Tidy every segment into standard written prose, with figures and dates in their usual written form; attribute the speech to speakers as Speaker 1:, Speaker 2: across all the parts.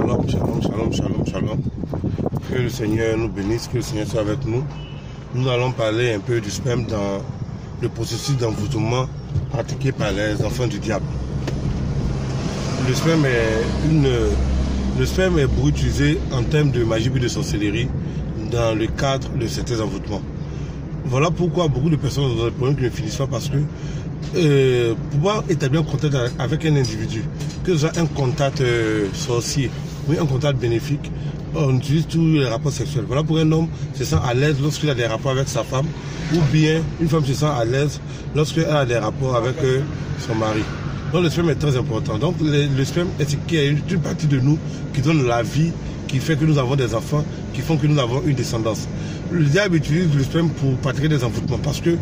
Speaker 1: Shalom, shalom, shalom, shalom, shalom. Que le Seigneur nous bénisse, que le Seigneur soit avec nous. Nous allons parler un peu du sperme dans le processus d'envoûtement pratiqué par les enfants du diable. Le sperme est beaucoup utilisé en termes de magie et de sorcellerie dans le cadre de certains envoûtements. Voilà pourquoi beaucoup de personnes ont des problèmes qui ne finissent pas parce que pouvoir établir un contact avec un individu, que ce soit un contact sorcier ou un contact bénéfique, on utilise tous les rapports sexuels. Voilà pour un homme se sent à l'aise lorsqu'il a des rapports avec sa femme, ou bien une femme se sent à l'aise lorsqu'elle a des rapports avec son mari. Donc le sperme est très important. Donc le sperme est une partie de nous qui donne la vie, qui fait que nous avons des enfants, qui font que nous avons une descendance. Le diable utilise le sperme pour pratiquer des envoûtements parce que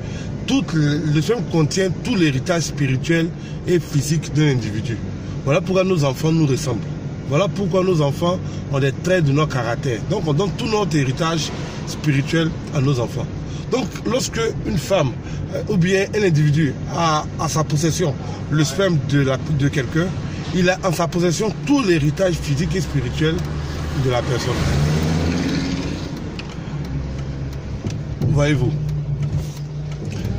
Speaker 1: le sperme contient tout l'héritage spirituel et physique d'un individu. Voilà pourquoi nos enfants nous ressemblent. Voilà pourquoi nos enfants ont des traits de notre caractère. Donc on donne tout notre héritage spirituel à nos enfants. Donc lorsque une femme ou bien un individu a à sa possession le sperme de quelqu'un, il a en sa possession tout l'héritage physique et spirituel de la personne. Voyez-vous.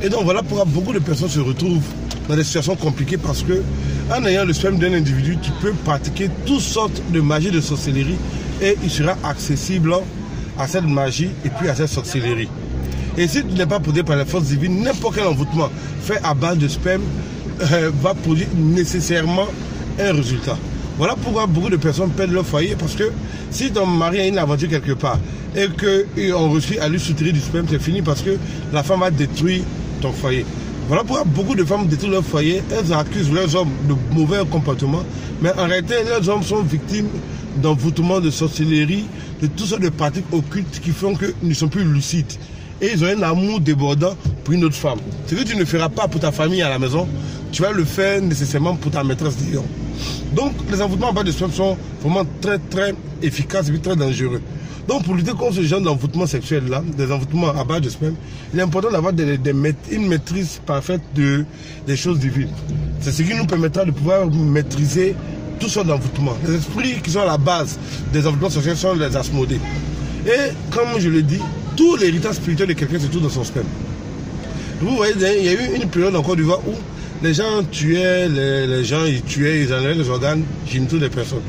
Speaker 1: Et donc voilà pourquoi beaucoup de personnes se retrouvent dans des situations compliquées parce que en ayant le sperme d'un individu, tu peux pratiquer toutes sortes de magie, de sorcellerie et il sera accessible à cette magie et puis à cette sorcellerie. Et si tu n'es pas protégé par les forces divines, n'importe quel envoûtement fait à base de sperme va produire nécessairement un résultat. Voilà pourquoi beaucoup de personnes perdent leur foyer parce que si ton mari a une aventure quelque part et qu'on réussit à lui soutirer du sperme, c'est fini parce que la femme va détruire ton foyer. Voilà pourquoi beaucoup de femmes détruisent leur foyer, elles accusent leurs hommes de mauvais comportements, mais en réalité, leurs hommes sont victimes d'envoûtements, de sorcellerie, de toutes sortes de pratiques occultes qui font qu'ils ne sont plus lucides. Et ils ont un amour débordant pour une autre femme. Ce que tu ne feras pas pour ta famille à la maison, tu vas le faire nécessairement pour ta maîtresse dehors. Donc les envoûtements à base de sperme sont vraiment très très efficaces et très dangereux. Donc pour lutter contre ce genre d'envoûtement sexuel là, des envoûtements à base de sperme, il est important d'avoir une maîtrise parfaite des choses divines. C'est ce qui nous permettra de pouvoir maîtriser tout sortes d'envoûtements. Les esprits qui sont à la base des envoûtements sexuels sont les asmodées. Et comme je le dis, tout l'héritage spirituel de quelqu'un se trouve dans son sperme. Vous voyez, il y a eu une période en Côte d'Ivoire où les gens tuaient ils enlevaient les organes génitaux des personnes.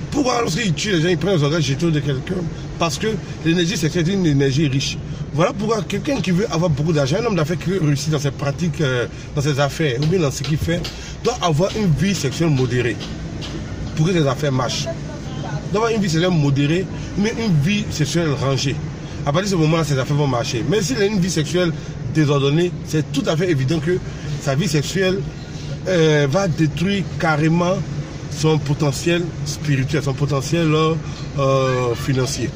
Speaker 1: Pourquoi lorsqu'ils tuent les gens, ils prennent les organes génitaux de quelqu'un? Parce que l'énergie sexuelle est une énergie riche. Voilà pourquoi quelqu'un qui veut avoir beaucoup d'argent, un homme d'affaires qui réussit dans ses pratiques, dans ses affaires, ou bien dans ce qu'il fait, doit avoir une vie sexuelle modérée pour que ses affaires marchent. Doit avoir une vie sexuelle modérée, mais une vie sexuelle rangée. À partir de ce moment-là, ses affaires vont marcher. Mais s'il a une vie sexuelle désordonnée, c'est tout à fait évident que sa vie sexuelle va détruire carrément son potentiel spirituel, son potentiel financier.